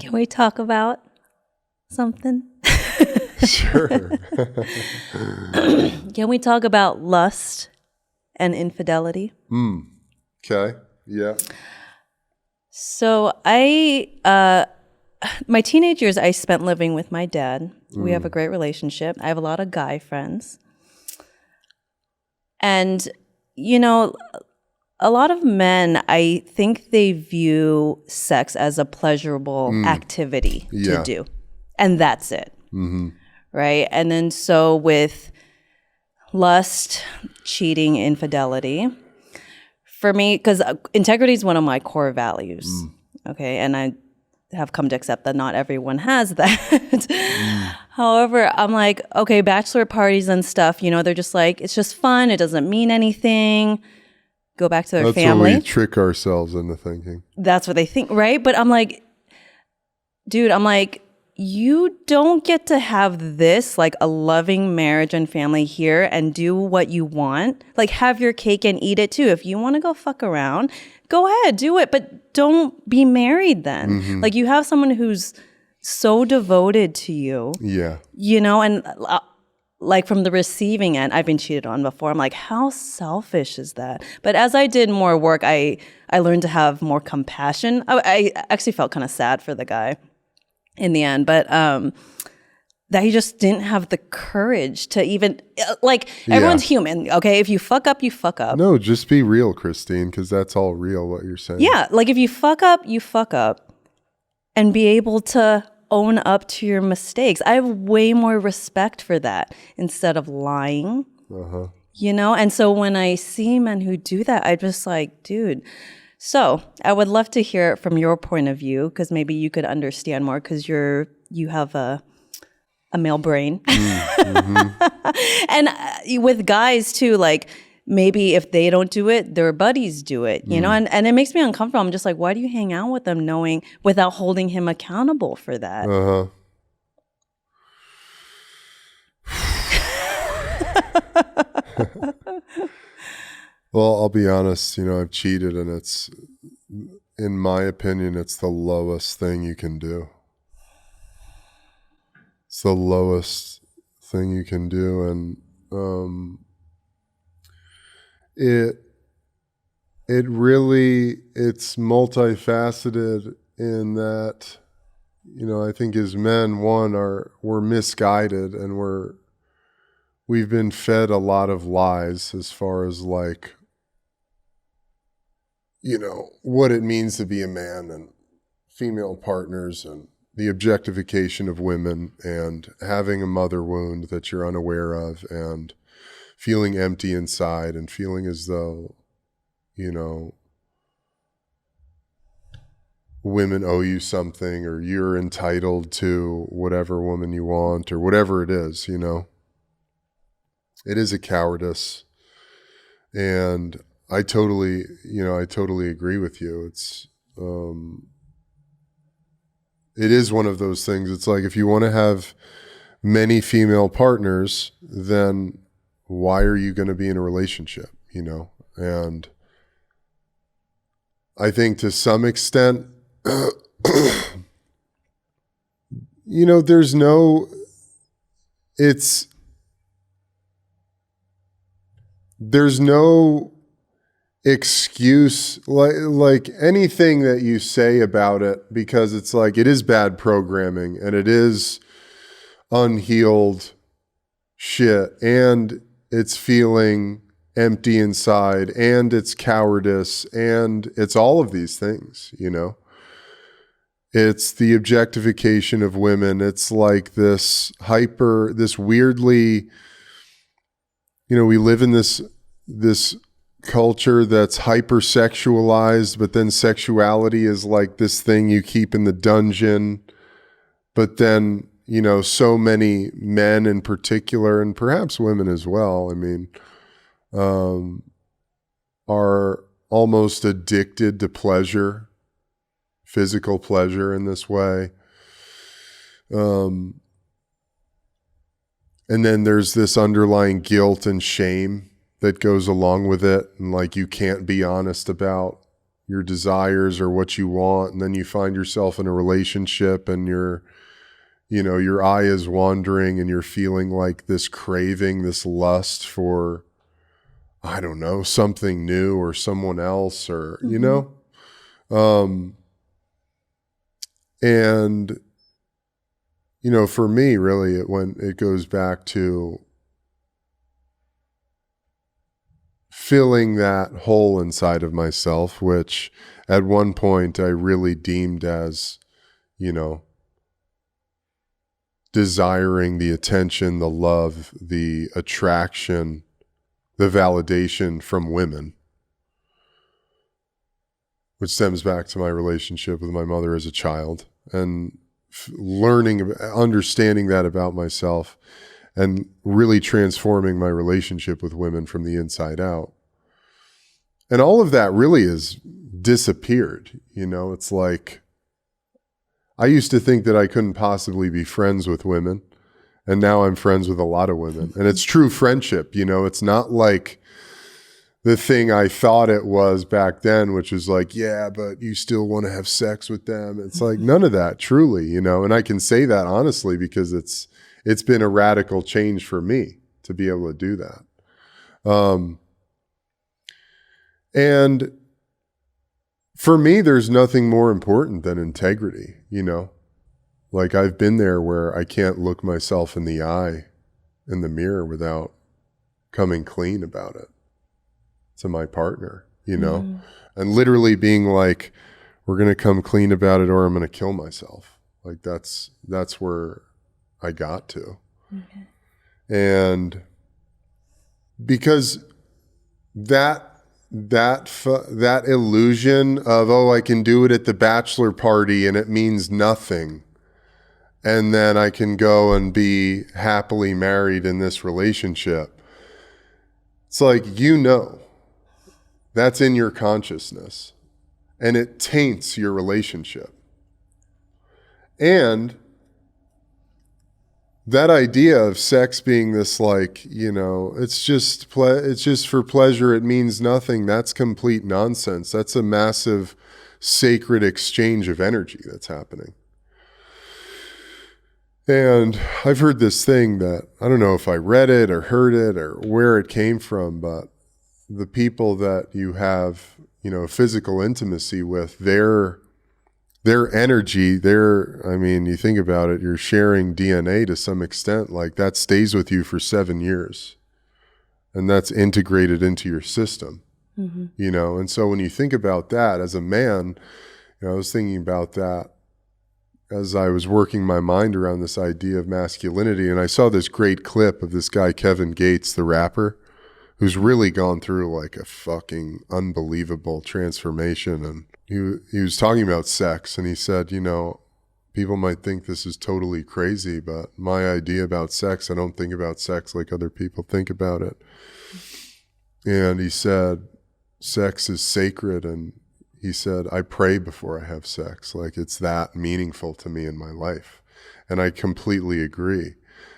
Can we talk about something? Sure. Can we talk about lust and infidelity? Okay. Yeah. So my teenage years, I spent living with my dad. We have a great relationship. I have a lot of guy friends. And, you know, a lot of men, I think they view sex as a pleasurable activity to do. And that's it. Right? And then so with lust, cheating, infidelity, for me, because integrity is one of my core values. Okay. And I have come to accept that not everyone has that. However, I'm like, okay, bachelor parties and stuff, you know, they're just like, it's just fun. It doesn't mean anything. Go back to their family. That's what we trick ourselves into thinking. That's what they think, right? But I'm like, dude, you don't get to have this, like a loving marriage and family here and do what you want. Like have your cake and eat it too. If you want to go fuck around, go ahead, do it. But don't be married then. Like you have someone who's so devoted to you. Yeah. You know, and like from the receiving end, I've been cheated on before. I'm like, how selfish is that? But as I did more work, I learned to have more compassion. I actually felt kind of sad for the guy in the end, but that he just didn't have the courage to even, like, everyone's human, okay? If you fuck up, you fuck up. No, just be real, Christine, because that's all real, what you're saying. Yeah, like if you fuck up, you fuck up. And be able to own up to your mistakes. I have way more respect for that instead of lying, you know? And so when I see men who do that, I just like, dude. So I would love to hear it from your point of view, because maybe you could understand more because you have a male brain. And with guys too, like maybe if they don't do it, their buddies do it, you know? And it makes me uncomfortable. I'm just like, why do you hang out with them knowing without holding him accountable for that? Well, I'll be honest, you know, I've cheated and it's, in my opinion, it's the lowest thing you can do. It's the lowest thing you can do. And it really, it's multifaceted in that, you know, I think as men, we're misguided and we've been fed a lot of lies as far as like, you know, what it means to be a man and female partners and the objectification of women and having a mother wound that you're unaware of and feeling empty inside and feeling as though, you know, women owe you something or you're entitled to whatever woman you want or whatever it is, you know. It is a cowardice. And I totally agree with you. It is one of those things. It's like, if you want to have many female partners, then why are you going to be in a relationship, you know? And I think to some extent, you know, there's no excuse, like anything that you say about it, because it's like, it is bad programming and it is unhealed shit and it's feeling empty inside and it's cowardice and it's all of these things, you know. It's the objectification of women. It's like this weirdly, you know, we live in this culture that's hypersexualized, but then sexuality is like this thing you keep in the dungeon. But then, you know, so many men in particular, and perhaps women as well, I mean, are almost addicted to pleasure, physical pleasure in this way. And then there's this underlying guilt and shame that goes along with it. And like, you can't be honest about your desires or what you want, and then you find yourself in a relationship and your eye is wandering and you're feeling like this craving, this lust for, I don't know, something new or someone else, or, and, for me, really, it goes back to filling that hole inside of myself, which at one point I really deemed as, desiring the attention, the love, the attraction, the validation from women, which stems back to my relationship with my mother as a child, and understanding that about myself, and really transforming my relationship with women from the inside out. And all of that really has disappeared. It's like, I used to think that I couldn't possibly be friends with women, and now I'm friends with a lot of women. And it's true friendship, it's not like the thing I thought it was back then, which was like, yeah, but you still want to have sex with them. It's like none of that, truly, and I can say that honestly because it's been a radical change for me to be able to do that. And for me, there's nothing more important than integrity, Like I've been there where I can't look myself in the eye in the mirror without coming clean about it to my partner, and literally being like, we're going to come clean about it or I'm going to kill myself. Like that's where I got to. Okay. And because that illusion of, I can do it at the bachelor party and it means nothing, and then I can go and be happily married in this relationship. It's like, that's in your consciousness, and it taints your relationship. And that idea of sex being this like, it's just for pleasure, it means nothing. That's complete nonsense. That's a massive sacred exchange of energy that's happening. And I've heard this thing that, I don't know if I read it or heard it or where it came from, but the people that you have, physical intimacy with, their energy, you think about it, you're sharing DNA to some extent, like that stays with you for 7 years, and that's integrated into your system, and so when you think about that as a man, I was thinking about that as I was working my mind around this idea of masculinity, and I saw this great clip of this guy, Kevin Gates, the rapper, who's really gone through like a fucking unbelievable transformation. And he was talking about sex, and he said, people might think this is totally crazy, but my idea about sex, I don't think about sex like other people think about it. And he said, sex is sacred. And he said, I pray before I have sex. Like it's that meaningful to me in my life. And I completely agree.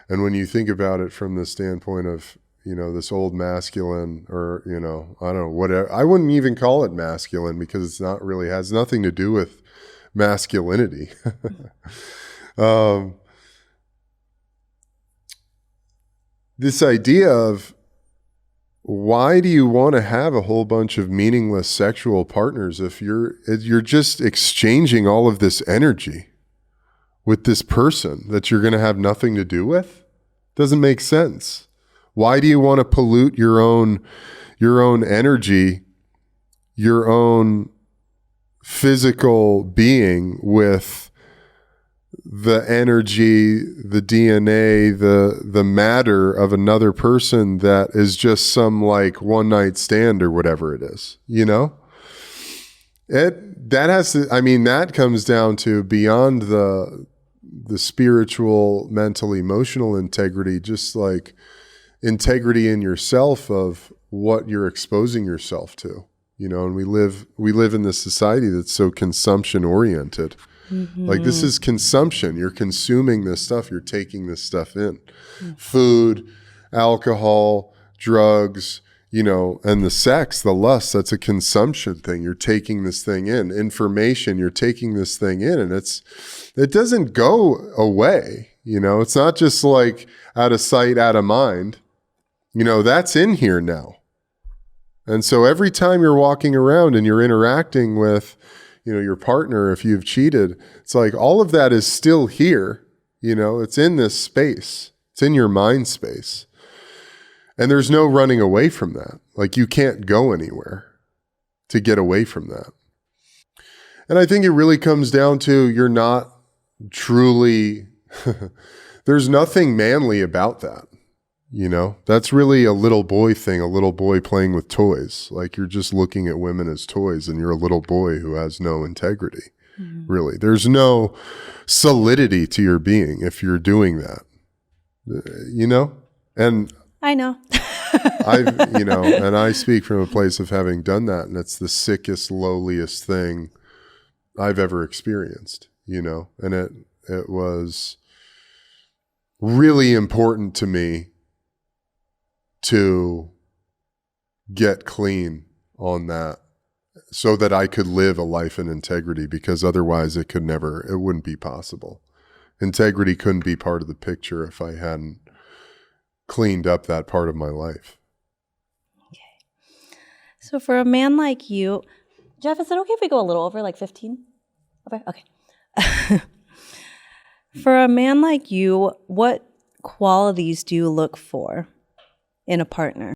And when you think about it from the standpoint of, this old masculine, or, I don't know, whatever, I wouldn't even call it masculine because it's not really, has nothing to do with masculinity. This idea of, why do you want to have a whole bunch of meaningless sexual partners if you're just exchanging all of this energy with this person that you're going to have nothing to do with? Doesn't make sense. Why do you want to pollute your own energy, your own physical being with the energy, the DNA, the matter of another person that is just some like one night stand or whatever it is, that comes down to beyond the spiritual, mental, emotional integrity, just like integrity in yourself of what you're exposing yourself to, and we live in this society that's so consumption oriented. Mm-hmm. Like this is consumption. You're consuming this stuff. You're taking this stuff in. Mm-hmm. Food, alcohol, drugs, and the sex, the lust, that's a consumption thing. You're taking this thing in. Information, you're taking this thing in, and it doesn't go away. It's not just like out of sight, out of mind. That's in here now. And so every time you're walking around and you're interacting with, your partner, if you've cheated, it's like all of that is still here. It's in this space. It's in your mind space. And there's no running away from that. Like you can't go anywhere to get away from that. And I think it really comes down to you're not truly, there's nothing manly about that. That's really a little boy thing, a little boy playing with toys. Like you're just looking at women as toys and you're a little boy who has no integrity, really. There's no solidity to your being if you're doing that, And I know. And I speak from a place of having done that, and it's the sickest, lowliest thing I've ever experienced, and it was really important to me to get clean on that so that I could live a life in integrity, because otherwise it wouldn't be possible. Integrity couldn't be part of the picture if I hadn't cleaned up that part of my life. Okay. So for a man like you, Jeff, is it okay if we go a little over, like 15? Okay. For a man like you, what qualities do you look for in a partner?